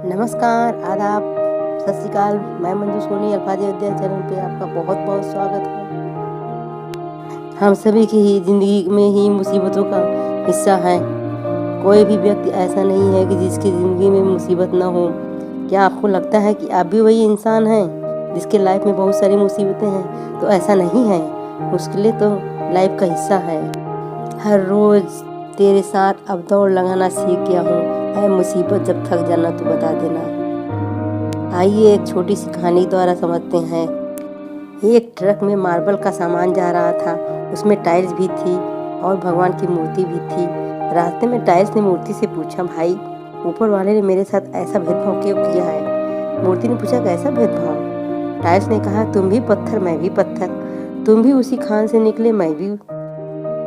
नमस्कार, आदाब, सत श्री अकाल। मैं मंजू सोनी अल्फाज अध्ययन चैनल पे आपका बहुत बहुत स्वागत है। हम सभी की ही ज़िंदगी में ही मुसीबतों का हिस्सा है। कोई भी व्यक्ति ऐसा नहीं है कि जिसकी ज़िंदगी में मुसीबत ना हो। क्या आपको लगता है कि आप भी वही इंसान हैं जिसके लाइफ में बहुत सारी मुसीबतें हैं? तो ऐसा नहीं है, मुश्किलें तो लाइफ का हिस्सा है। हर रोज़ तेरे साथ अब दौड़ लगाना सीख गया हूँ, है मुसीबत जब थक जाना तो बता देना। आइए एक छोटी सी कहानी द्वारा समझते हैं। एक ट्रक में मार्बल का सामान जा रहा था, उसमें टाइल्स भी थी और भगवान की मूर्ति भी थी। रास्ते में टाइल्स ने मूर्ति से पूछा, भाई ऊपर वाले ने मेरे साथ ऐसा भेदभाव क्यों किया है? मूर्ति ने पूछा, कैसा भेदभाव? टाइल्स ने कहा, तुम भी पत्थर मैं भी पत्थर, तुम भी उसी खान से निकले मैं भी,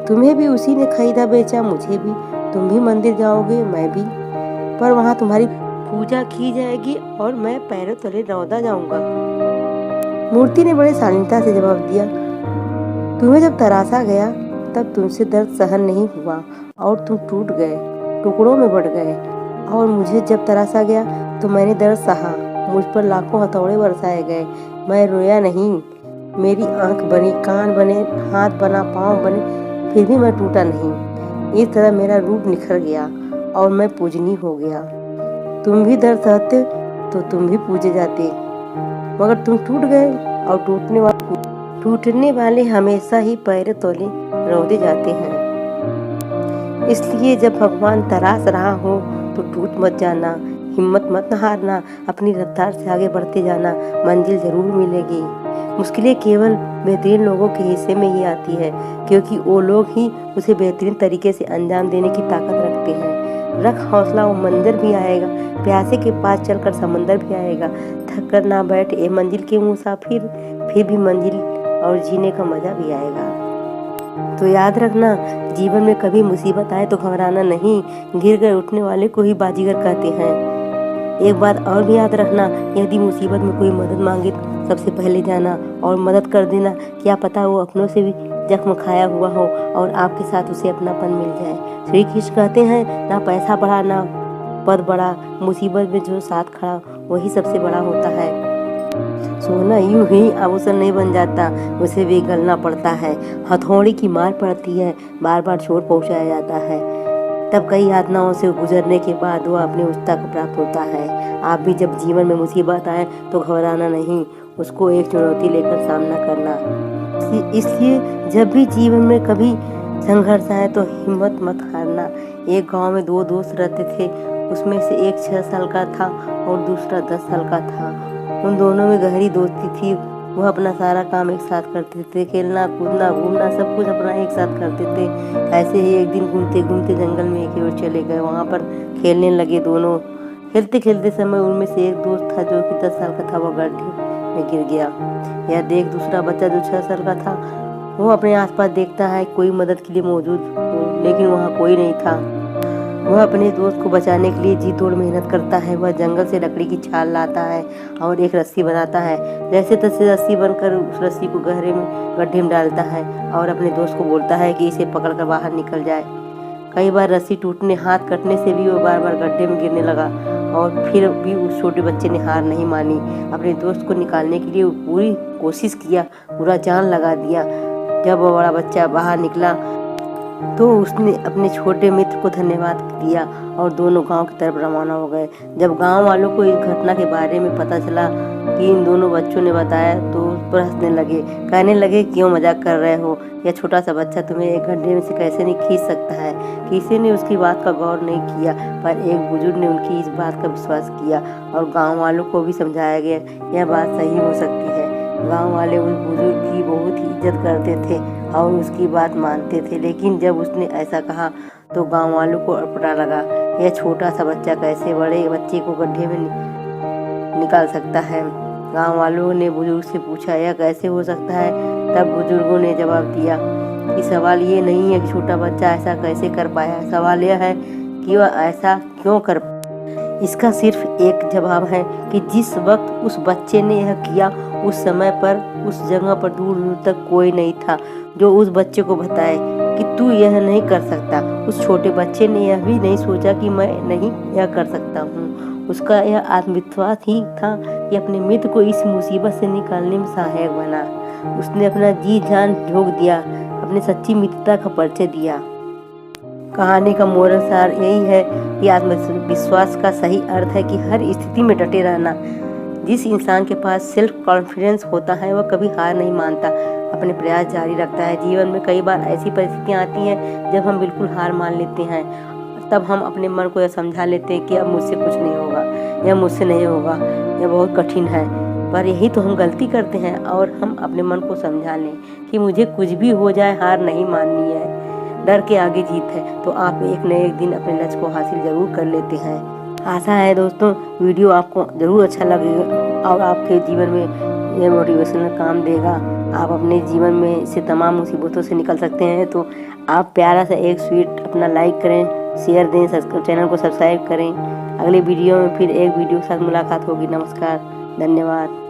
तुम्हें भी उसी ने खरीदा बेचा मुझे भी, तुम भी मंदिर जाओगे मैं भी, पर वहाँ तुम्हारी पूजा की जाएगी और मैं पैरों तले रौंदा जाऊंगा। मूर्ति ने बड़े शालीनता से जवाब दिया, तुम्हें जब तरासा गया तब तुमसे दर्द सहन नहीं हुआ और तुम टूट गए, टुकड़ों में बढ़ गए, और मुझे जब तरासा गया तो मैंने दर्द सहा, मुझ पर लाखों हथौड़े बरसाए गए, मैं रोया नहीं, मेरी आंख बनी, कान बने, हाथ बना, पाँव बने, फिर भी मैं टूटा नहीं। इस तरह मेरा रूप निखर गया और मैं पूजनीय हो गया। तुम भी दर्द सहते तो तुम भी पूजे जाते, मगर तुम टूट गए और टूटने वाले हमेशा ही पैर तले रौंदे जाते हैं। इसलिए जब भगवान तरास रहा हो तो टूट मत जाना, हिम्मत मत हारना, अपनी रफ्तार से आगे बढ़ते जाना, मंजिल जरूर मिलेगी। मुश्किलें केवल बेहतरीन लोगों के हिस्से में ही आती है, क्योंकि वो लोग ही उसे बेहतरीन तरीके से अंजाम देने की ताकत रखते हैं। रख हौसला, वो मंदिर भी आएगा, प्यासे के पास चलकर समंदर भी आएगा, थक कर ना बैठ ए मंजिल के मुसाफिर, फिर भी मंजिल और जीने का मजा भी आएगा। तो याद रखना, जीवन में कभी मुसीबत आए तो घबराना नहीं, गिर कर उठने वाले को ही बाजीगर कहते हैं। एक बात और भी याद रखना, यदि मुसीबत में कोई मदद मांगे तो सबसे पहले जाना और मदद कर देना। क्या पता वो अपनों से भी जख्म खाया हुआ हो और आपके साथ उसे अपनापन मिल जाए। श्री कृष्ण कहते हैं, ना पैसा बढ़ा ना पद बढ़ा, मुसीबत में जो साथ खड़ा वही सबसे बड़ा होता है। सोना यूं ही आभूषण नहीं बन जाता, उसे भी गलना पड़ता है, हथौड़ी की मार पड़ती है, बार बार चोट पहुंचाया जाता है, तब कई यातनाओं से गुजरने के बाद वो अपनी उच्चता को प्राप्त होता है। आप भी जब जीवन में मुसीबत आए तो घबराना नहीं, उसको एक चुनौती लेकर सामना करना। इसलिए जब भी जीवन में कभी संघर्ष आए तो हिम्मत मत हारना। एक गांव में दो दोस्त रहते थे, उसमें से एक 6 साल का था और दूसरा 10 साल का था। उन दोनों में गहरी दोस्ती थी, वह अपना सारा काम एक साथ करते थे, खेलना कूदना घूमना सब कुछ अपना एक साथ करते थे। ऐसे ही एक दिन घूमते घूमते जंगल में एक ओर चले गए, वहाँ पर खेलने लगे दोनों। खेलते खेलते समय उनमें से एक दोस्त था जो कि 10 साल का था, वह गड्ढे में गिर गया। यह देख दूसरा बच्चा जो 6 साल का था, वो अपने आसपास देखता है कोई मदद के लिए मौजूद हो, लेकिन वहाँ कोई नहीं था। वह अपने दोस्त को बचाने के लिए जी तोड़ मेहनत करता है। वह जंगल से लकड़ी की छाल लाता है और एक रस्सी बनाता है, जैसे तैसे रस्सी बनकर उस रस्सी को गहरे में गड्ढे में डालता है और अपने दोस्त को बोलता है कि इसे पकड़कर बाहर निकल जाए। कई बार रस्सी टूटने, हाथ कटने से भी वो बार बार गड्ढे में गिरने लगा और फिर भी उस छोटे बच्चे ने हार नहीं मानी। अपने दोस्त को निकालने के लिए वो पूरी कोशिश किया, पूरा जान लगा दिया। जब वो बड़ा बच्चा बाहर निकला तो उसने अपने छोटे मित्र को धन्यवाद दिया और दोनों गांव की तरफ रवाना हो गए। जब गांव वालों को इस घटना के बारे में पता चला कि इन दोनों बच्चों ने बताया तो उस पर हंसने लगे, कहने लगे, क्यों मजाक कर रहे हो, यह छोटा सा बच्चा तुम्हें एक गड्ढे में से कैसे नहीं खींच सकता है। किसी ने उसकी बात का गौर नहीं किया, पर एक बुजुर्ग ने उनकी इस बात का विश्वास किया और गाँव वालों को भी समझाया गया यह बात सही हो सकती है। गांव वाले उस बुजुर्ग की बहुत ही इज्जत करते थे और उसकी बात मानते थे, लेकिन जब उसने ऐसा कहा तो गांव वालों को अटपटा लगा। यह छोटा सा बच्चा कैसे बड़े बच्चे को गड्ढे में निकाल सकता है। गांव वालों ने बुजुर्ग से पूछा, यह कैसे हो सकता है? तब बुजुर्गों ने जवाब दिया कि सवाल ये नहीं है कि छोटा बच्चा ऐसा कैसे कर पाया, सवाल यह है कि वह ऐसा क्यों कर पाया। इसका सिर्फ एक जवाब है कि जिस वक्त उस बच्चे ने यह किया उस समय पर उस जगह पर दूर दूर तक कोई नहीं था जो उस बच्चे को बताए कि तू यह नहीं कर सकता। उस छोटे बच्चे ने यह भी नहीं सोचा कि मैं नहीं यह कर सकता हूँ। उसका यह आत्मविश्वास ही था कि अपने मित्र को इस मुसीबत से निकालने में सहायक बना। उसने अपना जी जान झोंक दिया, अपनी सच्ची मित्रता का परिचय दिया। कहानी का मोरल सार यही है कि आत्मविश्वास का सही अर्थ है कि हर स्थिति में डटे रहना। जिस इंसान के पास सेल्फ कॉन्फिडेंस होता है वह कभी हार नहीं मानता, अपने प्रयास जारी रखता है। जीवन में कई बार ऐसी परिस्थितियां आती हैं जब हम बिल्कुल हार मान लेते हैं, तब हम अपने मन को यह समझा लेते हैं कि अब मुझसे कुछ नहीं होगा, यह मुझसे नहीं होगा, यह बहुत कठिन है। पर यही तो हम गलती करते हैं और हम अपने मन को समझा लें कि मुझे कुछ भी हो जाए हार नहीं माननी है, डर के आगे जीत है। तो आप एक न एक दिन अपने लक्ष्य को हासिल जरूर कर लेते हैं। आशा है दोस्तों वीडियो आपको ज़रूर अच्छा लगेगा और आपके जीवन में यह मोटिवेशनल काम देगा। आप अपने जीवन में से तमाम मुसीबतों से निकल सकते हैं। तो आप प्यारा सा एक स्वीट अपना लाइक करें, शेयर दें, चैनल को सब्सक्राइब करें। अगले वीडियो में फिर एक वीडियो के साथ मुलाकात होगी। नमस्कार, धन्यवाद।